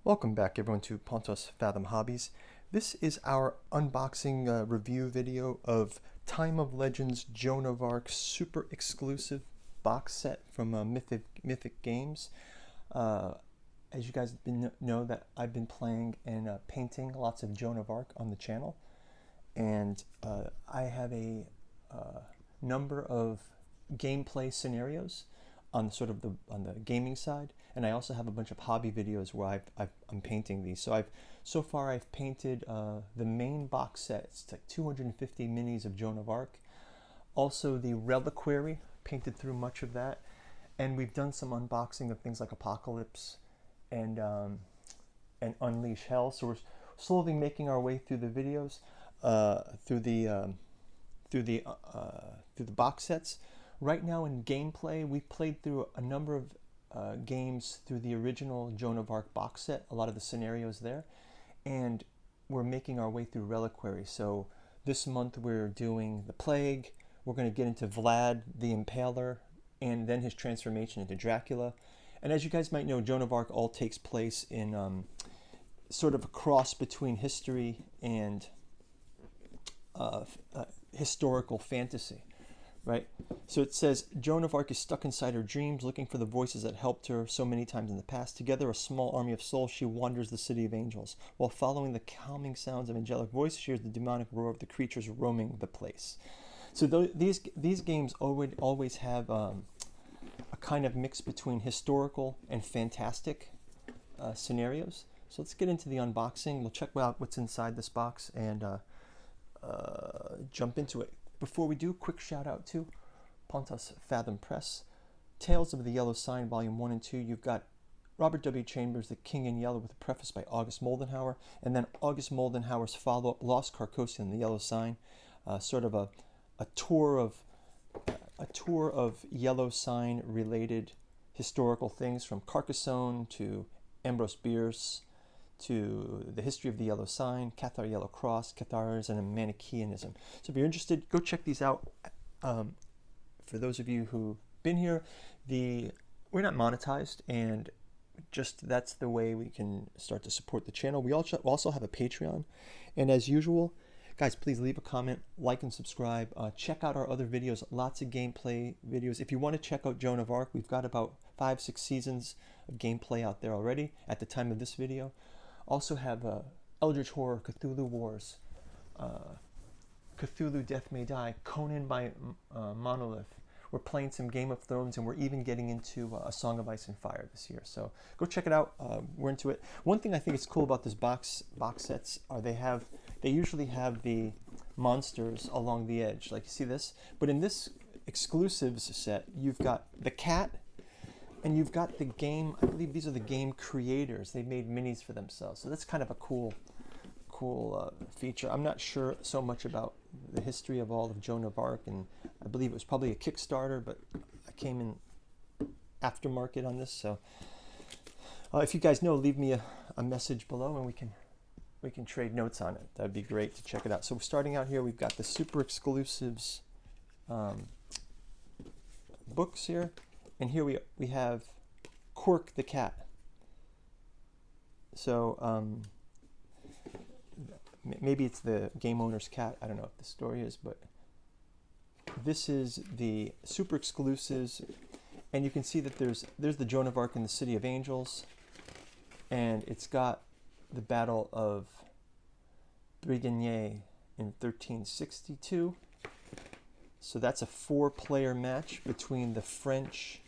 Welcome back everyone to Pontos Fathom Hobbies. This is our unboxing review video of Time of Legends Joan of Arc super exclusive box set from Mythic Games. As you guys know that I've been playing and painting lots of Joan of Arc on the channel, and I have a number of gameplay scenarios on the gaming side, and I also have a bunch of hobby videos where I'm painting these. So far I've painted the main box set. It's like 250 minis of Joan of Arc. Also the Reliquary, painted through much of that, and we've done some unboxing of things like Apocalypse and Unleash Hell. So we're slowly making our way through the videos, through the box sets. Right now in gameplay, we played through a number of games through the original Joan of Arc box set, a lot of the scenarios there, and we're making our way through Reliquary. So this month we're doing the Plague, we're going to get into Vlad the Impaler, and then his transformation into Dracula. And as you guys might know, Joan of Arc all takes place in sort of a cross between history and historical fantasy. Right? So it says, Joan of Arc is stuck inside her dreams, looking for the voices that helped her so many times in the past. Together, a small army of souls, she wanders the city of angels. While following the calming sounds of angelic voices, she hears the demonic roar of the creatures roaming the place. So these games always have a kind of mix between historical and fantastic scenarios. So let's get into the unboxing. We'll check out what's inside this box and jump into it. Before we do, quick shout out to Pontos Fathom Press, Tales of the Yellow Sign, Volume 1 and 2. You've got Robert W. Chambers, The King in Yellow, with a preface by August Moldenhauer, and then August Moldenhauer's follow-up, Lost Carcosa and the Yellow Sign, sort of a tour of Yellow Sign related historical things, from Carcassonne to Ambrose Bierce to the history of the Yellow Sign, Cathar Yellow Cross, Catharism, and Manichaeanism. So if you're interested, go check these out. For those of you who've been here, we're not monetized, and just that's the way we can start to support the channel. We also have a Patreon, and as usual, guys, please leave a comment, like and subscribe. Check out our other videos, lots of gameplay videos. If you want to check out Joan of Arc, we've got about 5-6 seasons of gameplay out there already at the time of this video. Also have Eldritch Horror, Cthulhu Wars, Cthulhu Death May Die, Conan by Monolith. We're playing some Game of Thrones, and we're even getting into A Song of Ice and Fire this year. So go check it out. We're into it. One thing I think is cool about this box sets are they usually have the monsters along the edge, like you see this. But in this exclusives set, you've got the cat, and you've got the game. I believe these are the game creators. They made minis for themselves. So that's kind of a cool feature. I'm not sure so much about the history of all of Joan of Arc, and I believe it was probably a Kickstarter, but I came in aftermarket on this. So if you guys know, leave me a message below, and we can trade notes on it. That'd be great to check it out. So starting out here, we've got the super exclusives books here. And here we have Quirk the cat. So maybe it's the game owner's cat. I don't know what the story is, but this is the super exclusives, and you can see that there's the Joan of Arc in the City of Angels, and it's got the Battle of Brigognier in 1362. So that's a 4-player match between the French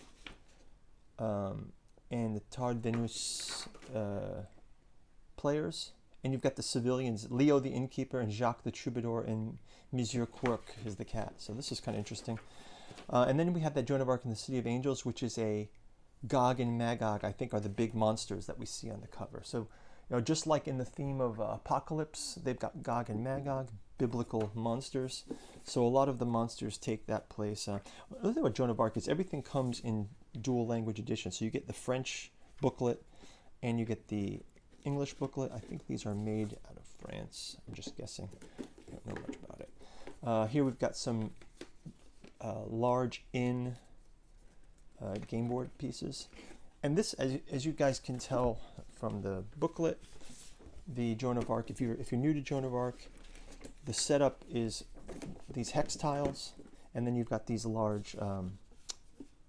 and the Tardenois players. And you've got the civilians, Leo the Innkeeper and Jacques the Troubadour, and Monsieur Quirk is the cat. So this is kind of interesting. And then we have that Joan of Arc in the City of Angels, which is a Gog and Magog, I think, are the big monsters that we see on the cover. So, just like in the theme of Apocalypse, they've got Gog and Magog, biblical monsters. So a lot of the monsters take that place. Another thing about Joan of Arc is everything comes in dual language edition. So you get the French booklet and you get the English booklet. I think these are made out of France. I'm just guessing. I don't know much about it. Here we've got some large game board pieces. And this, as you guys can tell from the booklet, the Joan of Arc, if you're new to Joan of Arc, the setup is these hex tiles, and then you've got these large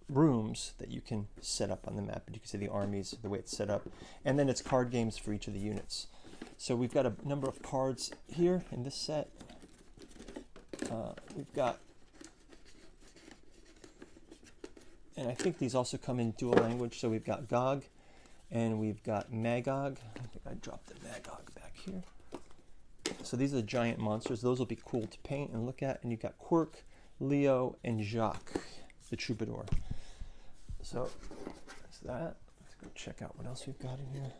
rooms that you can set up on the map. And you can see the armies, the way it's set up. And then it's card games for each of the units. So we've got a number of cards here in this set. We've got, and I think these also come in dual language. So we've got Gog and we've got Magog. I think I dropped the Magog back here. So these are the giant monsters. Those will be cool to paint and look at. And you've got Quirk, Leo, and Jacques, the troubadour. So that's that. Let's go check out what else we've got in here.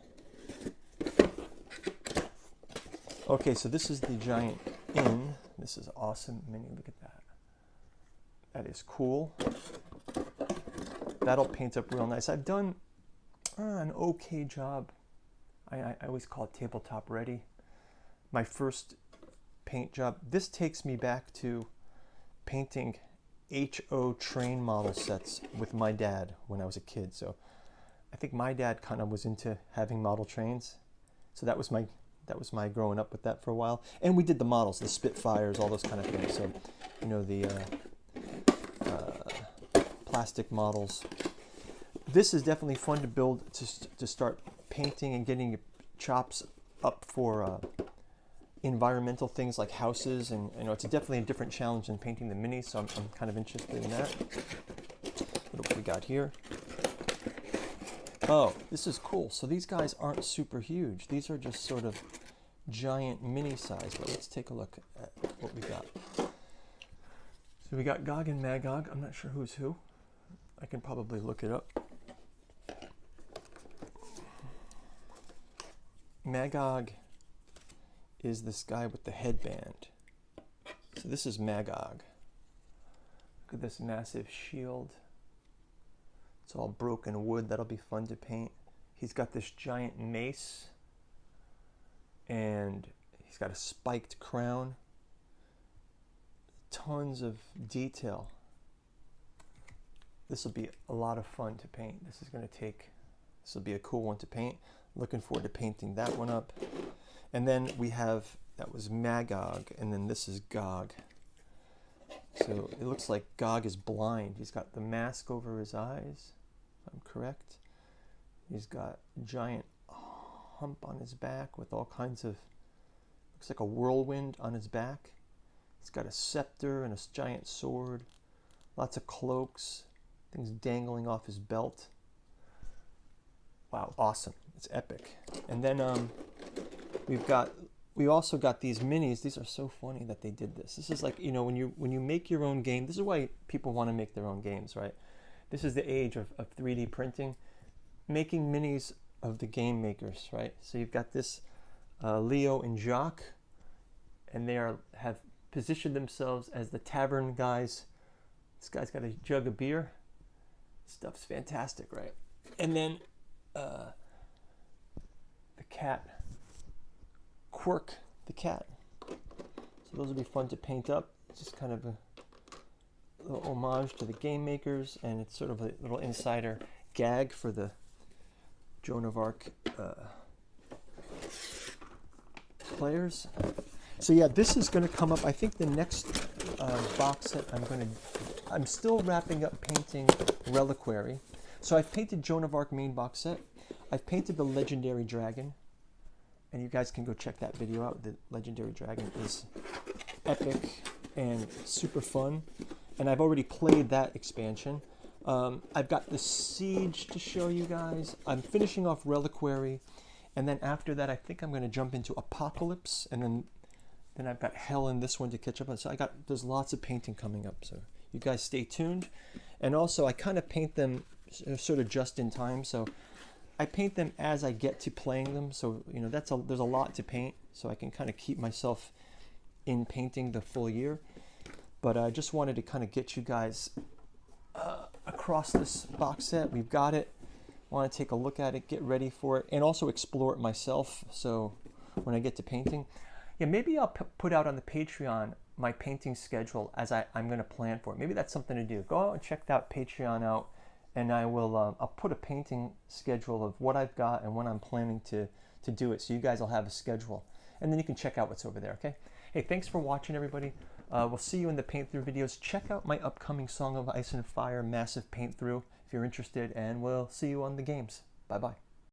Okay, so this is the giant inn. This is awesome mini. Look at that. That is cool. That'll paint up real nice. I've done an okay job. I always call it tabletop ready. My first paint job. This takes me back to painting HO train model sets with my dad when I was a kid. So I think my dad kind of was into having model trains. So that was my growing up with that for a while. And we did the models, the Spitfires, all those kind of things. So, you know, the plastic models. This is definitely fun to build, to start painting and getting your chops up for environmental things like houses. And you know, it's definitely a different challenge than painting the minis, so I'm kind of interested in that. What do we got here? Oh, this is cool. So these guys aren't super huge. These are just sort of giant mini size. But let's take a look at what we got. So we got Gog and Magog. I'm not sure who's who. I can probably look it up. Magog is this guy with the headband. So this is Magog. Look at this massive shield. It's all broken wood. That'll be fun to paint. He's got this giant mace. And he's got a spiked crown. Tons of detail. This will be a lot of fun to paint. This will be a cool one to paint. Looking forward to painting that one up. And then we have, that was Magog, and then this is Gog. So it looks like Gog is blind. He's got the mask over his eyes, if I'm correct. He's got a giant hump on his back with all kinds of, looks like a whirlwind on his back. He's got a scepter and a giant sword, lots of cloaks, things dangling off his belt. Wow, awesome. It's epic. And then we also got these minis. These are so funny that they did this. This is like, you know, when you make your own game, this is why people want to make their own games, right? This is the age of 3D printing. Making minis of the game makers, right? So you've got this Leo and Jacques, and they have positioned themselves as the tavern guys. This guy's got a jug of beer. Stuff's fantastic, right? And then the cat, Quirk the cat. So those will be fun to paint up. It's just kind of a little homage to the game makers, and it's sort of a little insider gag for the Joan of Arc players. So yeah, this is going to come up. I think the next box set I'm still wrapping up painting Reliquary. So I've painted Joan of Arc main box set. I've painted the Legendary Dragon, and you guys can go check that video out. The Legendary Dragon is epic and super fun, and I've already played that expansion. I've got the Siege to show you guys. I'm finishing off Reliquary, and then after that I think I'm going to jump into Apocalypse, and then I've got Hell in this one to catch up on. So there's lots of painting coming up, so you guys stay tuned. And also I kind of paint them sort of just in time, so I paint them as I get to playing them. So you know, there's a lot to paint, so I can kind of keep myself in painting the full year. But I just wanted to kind of get you guys across this box set. We've got it. Want to take a look at it, get ready for it, and also explore it myself. So when I get to painting, yeah, maybe I'll put out on the Patreon my painting schedule as I'm going to plan for it. Maybe that's something to do. Go out and check that Patreon out and I'll put a painting schedule of what I've got and when I'm planning to do it, so you guys will have a schedule, and then you can check out what's over there. Okay. Hey, thanks for watching, everybody. We'll see you in the paint through videos. Check out my upcoming Song of Ice and Fire massive paint through if you're interested, and we'll see you on the games. Bye bye.